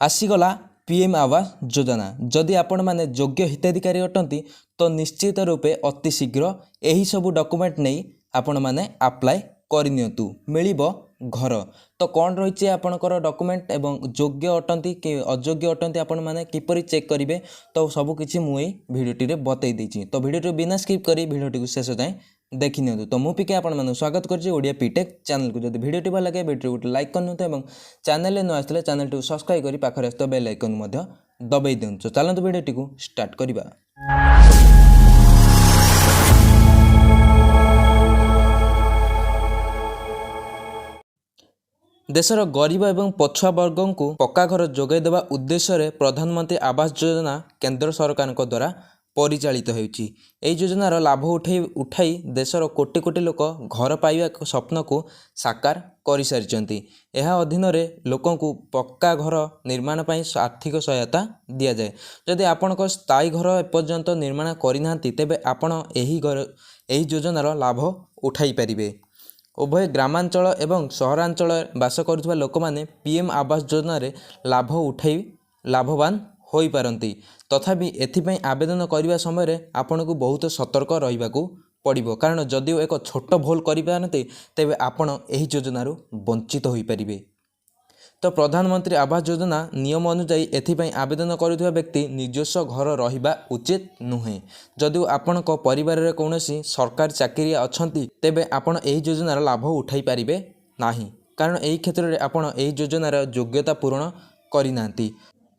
आसीगला PM Awas Yojana. जदि आपण माने योग्य हिताधिकारी अटंती तो निश्चित रूपे अति शीघ्र यही सबू डॉक्यूमेंट नहीं आपण माने अप्लाई करनियंतु मिलिबो घर। तो कौन रही आपणकर डॉक्यूमेंट एवं योग्य अटंती कि अयोग्य अटंती आपण माने किपरि चेक करिवे तो सबकिछि मुई भिडियोटी रे बतई देछि। तो भिडियोटी बिना स्किप करी भिडियोटी को शेष जाए देखि नियंतु। तो मु पिके आपण माने स्वागत करछि ओडिया पीटेक चैनल को। जदि भिडियोटी भल लगे भिडियो को लाइक करनियंतु एवं चैनल रे न आसले चैनल को सब्सक्राइब करी पाखरे आस्तो बेल आइकन मध्य दबाई दियंतु। तो चलंतु भिडियोटी को स्टार्ट करिबा। देशर गरीब एवं पछुआ वर्ग को पक्का घर जोगाई देवा उद्देश्य प्रधानमंत्री आवास योजना केंद्र सरकार द्वारा परिचालित होउची। एई योजनार लाभ उठाई देशर कोटी कोटी लोक घर पाइबा स्वप्न को साकार कर सारी। यह अधीन लोकों को पक्का घर निर्माण पर आर्थिक सहायता दि जाए। जदि आपण स्थायी घर एपर्यंत निर्माण करना तेबे आपण एही योजनार लाभ उठाई पारिबे। उभय ग्रामांचल एवं सहरांचल बास करुवा लोक मैंने पीएम आवास योजन लाभ उठाई लाभवान हो पारती। तथापि एथिपाई आवेदन करने समय आपन को बहुत सतर्क रहा पड़ो, कारण जदिव एक छोट भूल करते तेबे आपण एही योजनारू वंचित हो पारिबे। तो प्रधानमंत्री आवास योजना नियम अनुजाई एथिपाई आवेदन करुवा व्यक्ति निजस्व घर रहिबा उचित नुहे। जदिव आपण परिवार में कौन सरकारी चाकरी अच्छी तेबे आपण एही योजनार लाभ उठाई पारिबे नाही, कारण एही क्षेत्र में आपण एही योजनार योग्यता पूर्ण करना।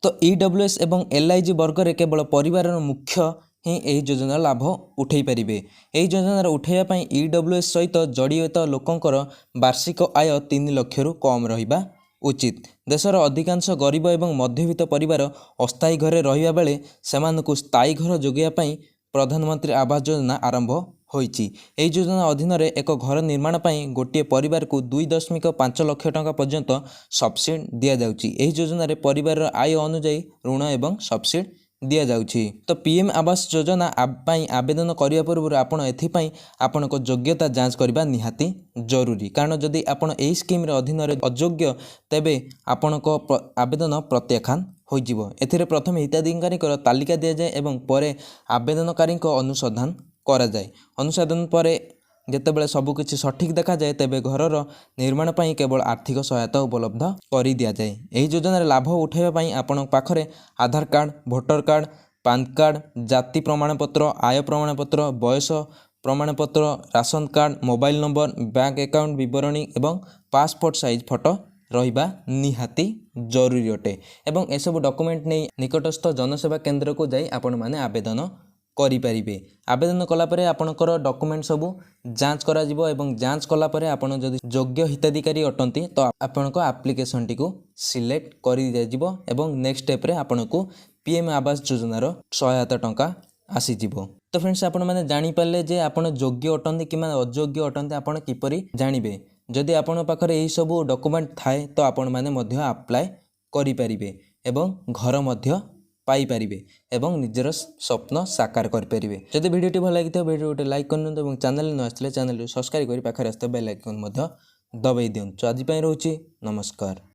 तो ईडब्ल्यूएस एवं एलआईजी वर्ग में केवल परिवार मुख्य ही यही योजनार लाभ उठाई पारिबे। एही योजनार उठाइबा ईडब्ल्यूएस सहित जड़ित लोकंकर वार्षिक आय 3 लाख रु कम रहिबा उचित। देशर अधिकांश गरीब एवं मध्यवित्त परिवार अस्थायी घरे रहिबा बेले सेमानकु स्थायी घर जोगाइबा प्रधानमंत्री आवास योजना आरंभ होइछि। एही योजना अधीन एक घर निर्माण पर गोटे परिवार को 2.5 लाख टंका पर्यंत सब्सिडी दिया जाउछि। एही योजना रे परिवार आय अनुसार ऋण एवं सब्सिडी दिया जाउछि। तो पीएम आवास योजना आवेदन करने पूर्व आपण एथिपाई आपण योग्यता जांच करबा निहाती जरूरी, कारण जदि आपण एही स्कीम रे अधीन अयोग्य तेबे आपण आवेदन प्रत्याख्यान होइजिवो। एथिरे प्रथम हिताधिकारी तालिका दिया जाए एवं परे आवेदनकारी अनुसंधान करा जाए। अनुसंधान पर जेतेबेले सबकिछि सठिक देखा जाए तेबे घरर निर्माण पर केवल आर्थिक सहायता उपलब्ध कर दि जाए। एही योजनार लाभ उठाइबा आपण पाखरे Aadhaar card, voter card, PAN card, जाति प्रमाणपत्र, आय प्रमाणपत्र, बयस प्रमाणपत्र, ration card, mobile number, bank account विवरणी एवं पासपोर्ट साइज फोटो रहिबा निहाती जरूरी अटे। एवं एसबू डॉक्यूमेंट नहीं निकटस्थ जनसेवा केंद्र को जाई आपण माने आवेदन करिपारिबे। आवेदन कलापर आपणकर डॉक्यूमेंट सबू जांच करा जिवो एवं जांच कलापर आपण जदि योग्य हिताधिकारी अटंती तो आपणको एप्लिकेशन टी को सिलेक्ट करि दिजिवो एवं नेक्स्ट स्टेप रे आपणको पीएम आवास योजनार सहायता टंका आसी जिवो। तो फ्रेंड्स आपण माने जानि पाले जे आपण योग्य अटंती कि अयोग्य अटंती आपण किपरि जानिबे। जदि आपण पाखरे एही सबू डॉक्यूमेंट थाए तो आपण माने मध्य अप्लाई करि पारिबे एवं घर मध्य पाई पारिबे एवं निजर स्वप्न साकार कर पारिबे। जदि भिडियोटी भल लगी भिडियो लाइक करनियंतु एवं चैनल न आसले चैनल को सब्सक्राइब करी पाखरे आस्ते बेल आइकन मध्य दबाई दियंतु। आज पई रहउची नमस्कार।